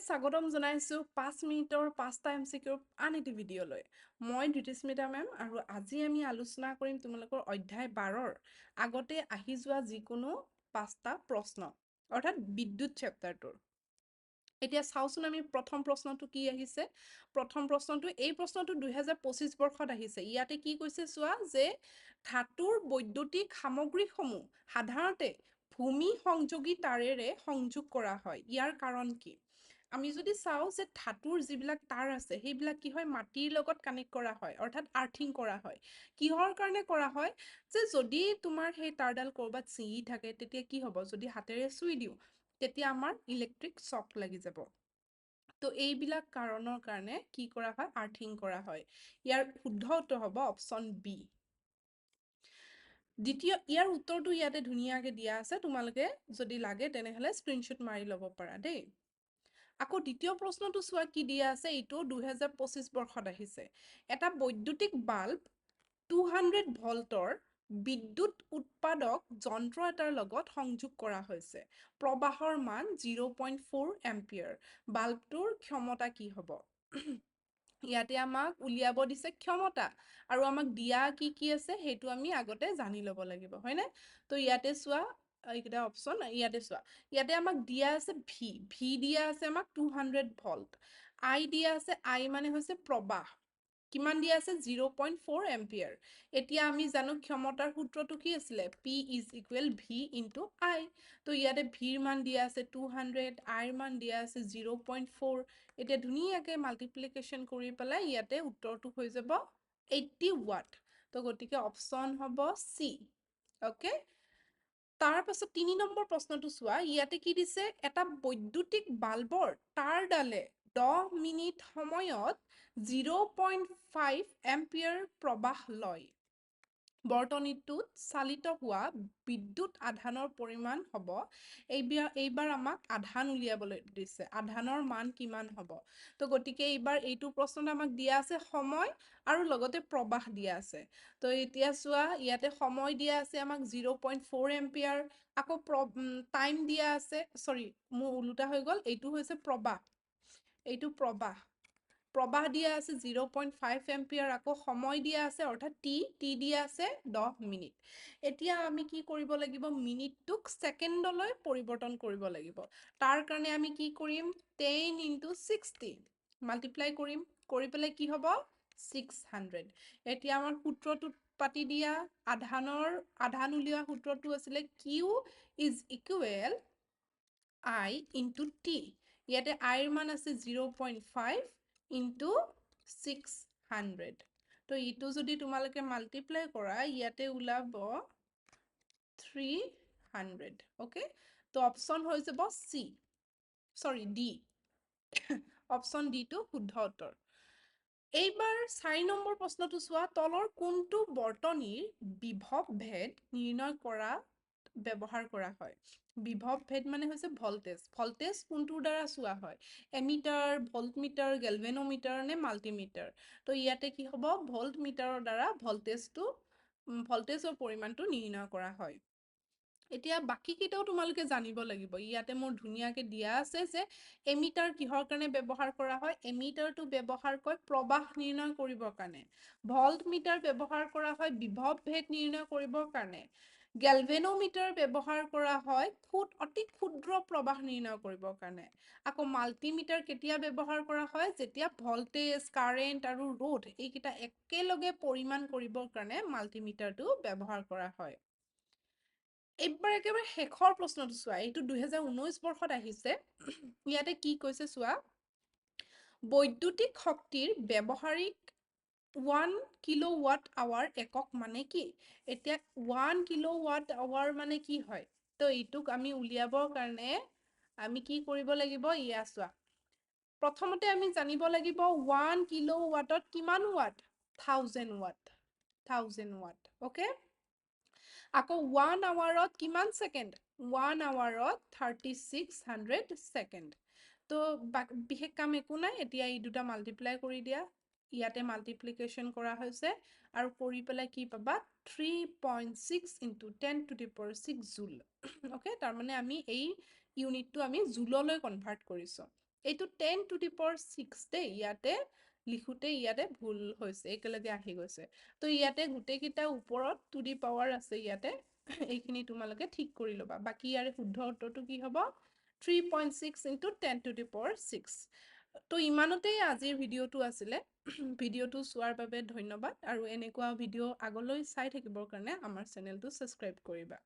স্বাগতম জনাইছো 5 মিনিটৰ 5টা এমসিকিউৰ আন এটি ভিডিঅ' লৈ মই ধৃতিস্মিতা মেম আৰু আজি আমি আলোচনা কৰিম তোমালোকৰ অধ্যায় 12ৰ আগতে আহি যোৱা যিকোনো 5টা প্ৰশ্ন অৰ্থাৎ বিদ্যুৎ চেপ্টাৰটোৰ এতিয়া চাওচোন আমি প্ৰথম প্ৰশ্নটো কি আহিছে প্ৰথম প্ৰশ্নটো এই প্ৰশ্নটো 2025 বৰ্ষত আহিছে ইয়াতে কি কৈছে চোৱা যে ধাতুৰ বৈদ্যুতিক সামগ্ৰীসমূহ সাধাৰণতে ভূমি সংযোগী তাৰেৰে সংযোগ কৰা হয় ইয়াৰ কাৰণ কি আমি যদি চাও যে ধাতুৰ যিবিলাক তাৰ আছে সেইবিলাক কি হয় মাটিৰ লগত কানেক্ট কৰা হয় অৰ্থাৎ আৰ্থিং কৰা হয় কিহৰ কাৰণে কৰা হয় যে যদি তোমাৰ সেই তাৰডাল কৰবাত ছিঙি থাকে তেতিয়া কি হ'ব যদি হাতেৰে চুই দিও তেতিয়া আমাৰ ইলেক্ট্ৰিক শ্বক লাগি যাব তো এইবিলাক কাৰণৰ কাৰণে কি কৰা হয় আৰ্থিং কৰা হয় ইয়াৰ শুদ্ধ উত্তৰ হ'ব অপচন বি দ্বিতীয় ইয়াৰ উত্তৰটো ইয়াতে ধুনীয়াকে দিয়া আছে তোমালোকে যদি লাগে তেনেহলে স্ক্ৰিনশ্বট মাৰি ল'ব পাৰা দেই আকৌ দ্বিতীয় প্ৰশ্নটো চোৱা কি দিয়া আছে এইটো 2025 বৰ্ষত আহিছে এটা বৈদ্যুতিক বাল্ব 200 ভল্টৰ বিদ্যুৎ উৎপাদক যন্ত্ৰ এটাৰ লগত সংযোগ কৰা হৈছে প্ৰবাহৰ মান 0.4 এম্পিয়াৰ বাল্বটোৰ ক্ষমতা কি হ'ব ইয়াতে আমাক উলিয়াব দিছে ক্ষমতা আৰু আমাক দিয়া কি আছে সেইটো আমি আগতে জানি ল'ব লাগিব হয়নে তো ইয়াতে চোৱা এইকেইটা অপচন ইয়াতে চোৱা ইয়াতে আমাক দিয়া আছে ভি দিয়া আছে আমাক 200 ভল্ট আই দিয়া আছে আই মানে হৈছে প্ৰবাহ কিমান দিয়া আছে 0.4 এম্পিয়াৰ এতিয়া আমি জানো ক্ষমতাৰ সূত্ৰটো কি আছিলে P is equal V into I তো ইয়াতে ভিৰ মান দিয়া আছে 200 আইৰ মান দিয়া আছে 0.4 এতিয়া ধুনীয়াকে মাল্টিপ্লিকেশ্যন কৰি পেলাই ইয়াতে উত্তৰটো হৈ যাব 80 ওয়াট তো গতিকে অপচন হ'ব সি ওকে তাৰ পাছত 3 নম্বৰ প্ৰশ্নটো চোৱা ইয়াতে কি দিছে এটা বৈদ্যুতিক বাল্বৰ তাৰডালে 10 মিনিট সময়ত 0.5 এম্পিয়াৰ প্ৰবাহ লয় বৰ্তনীটোত চালিত হোৱা বিদ্যুৎ আধানৰ পৰিমাণ হ'ব এইবাৰ আমাক আধান উলিয়াবলৈ দিছে আধানৰ মান কিমান হ'ব তো গতিকে এইবাৰ এইটো প্ৰশ্নত আমাক দিয়া আছে সময় আৰু লগতে প্ৰবাহ দিয়া আছে তো এতিয়া চোৱা ইয়াতে সময় দিয়া আছে আমাক 0.4 এম্পিয়াৰ আকৌ টাইম দিয়া আছে সৰি মোৰ উল্টা হৈ গ'ল এইটো হৈছে প্ৰবাহ এইটো প্ৰবাহ দিয়া আছে 0.5 এম্পিয়াৰ আকৌ সময় দিয়া আছে অৰ্থাৎ টি দিয়া আছে 10 মিনিট এতিয়া আমি কি কৰিব লাগিব মিনিটটোক সেকেন্ডলৈ পৰিৱৰ্তন কৰিব লাগিব তাৰ কাৰণে আমি কি কৰিম 10 into 60 মাল্টিপ্লাই কৰিম কৰি পেলাই কি হ'ব 600 এতিয়া আমাৰ সূত্ৰটো পাতি দিয়া আধান উলিওৱা সূত্ৰটো আছিলে Q is equal I into T ইয়াতে আইৰ মান আছে 0.5 into 600 তো ইটো যদি তোমালোকে মাল্টিপ্লাই কৰা ইয়াতে ওলাব 300 ওকে তো অপচন হৈ যাব সি সৰি ডি অপচন ডি টো শুদ্ধ উত্তৰ এইবাৰ 4 নম্বৰ প্ৰশ্নটো চোৱা তলৰ কোনটো বৰ্তনীৰ বিভৱ ভেদ নিৰ্ণয় কৰা ব্যৱহাৰ কৰা হয় বিভৱ ভেদ মানে হৈছে ভল্টেজ কোনটোৰ দ্বাৰা চোৱা হয় এমিটাৰ ভল্টমিটাৰ গেলভেনোমিটাৰ নে মাল্টিমিটাৰ তো ইয়াতে কি হ'ব ভল্টমিটাৰৰ দ্বাৰা ভল্টেজৰ পৰিমাণটো নিৰ্ণয় কৰা হয় এতিয়া বাকি কিটাও তোমালোকে জানিব লাগিব ইয়াতে মোৰ ধুনীয়াকে দিয়া আছে যে এমিটাৰ কিহৰ কাৰণে ব্যৱহাৰ কৰা হয় এমিটাৰটো ব্যৱহাৰ কৰে প্ৰবাহ নিৰ্ণয় কৰিবৰ কাৰণে ভল্টমিটাৰ ব্যৱহাৰ কৰা হয় বিভৱ ভেদ নিৰ্ণয় কৰিবৰ কাৰণে গেলভেনোমিটাৰ ব্যৱহাৰ কৰা হয় অতি ক্ষুদ্ৰ প্ৰবাহ নিৰ্ণয় কৰিবৰ কাৰণে আকৌ মাল্টিমিটাৰ কেতিয়া ব্যৱহাৰ কৰা হয় যেতিয়া ভল্টেজ কাৰেন্ট আৰু ৰোধ এইকেইটা একেলগে পৰিমাণ কৰিবৰ কাৰণে মাল্টিমিটাৰটো ব্যৱহাৰ কৰা হয় এইবাৰ একেবাৰে শেষৰ প্ৰশ্নটো চোৱা এইটো 2019 বৰ্ষত আহিছে ইয়াতে কি কৈছে চোৱা বৈদ্যুতিক শক্তিৰ ব্যৱহাৰিক 1 কিলোৱাট আৱাৰ একক মানে কি এতিয়া 1 কিলোৱাট আৱাৰ মানে কি হয় তো এইটোক আমি উলিয়াবৰ কাৰণে আমি কি কৰিব লাগিব ইয়া চোৱা প্ৰথমতে আমি জানিব লাগিব 1 কিলোৱাটত কিমান ওয়াট 1000 ওয়াট ওকে আকৌ 1 আৱাৰত কিমান সেকেন্ড 1 আৱাৰত 3600 সেকেন্ড তো বিশেষ কাম একো নাই এতিয়া এই দুটা মাল্টিপ্লাই কৰি দিয়া ইয়াতে মাল্টিপ্লিকেশ্যন কৰা হৈছে আৰু কৰি পেলাই কি পাবা 3.6 into 10 to the power 6 জুল ওকে তাৰ মানে আমি এই ইউনিটটো আমি জুললৈ কনভাৰ্ট কৰিছো এইটো 10 টু দি পাৱাৰ 6 দেই, ইয়াতে লিখোতে ইয়াতে ভুল হৈছে, একেলগে আহি গৈছে। তো ইয়াতে গোটেইকেইটা ওপৰত টু দি পাৱাৰ আছে ইয়াতে, এইখিনি তোমালোকে ঠিক কৰি ল'বা। বাকী ইয়াৰে শুদ্ধ উত্তৰটো কি হ'ব? 3.6 ইনটু 10 টু দি পাৱাৰ 6। তো ইমানতেই আজিৰ ভিডিঅ'টো আছিলে। ভিডিঅ'টো চোৱাৰ বাবে ধন্যবাদ, আৰু এনেকুৱা ভিডিঅ' আগলৈ চাই থাকিবৰ কাৰণে আমাৰ চেনেলটো ছাবস্ক্ৰাইব কৰিবা।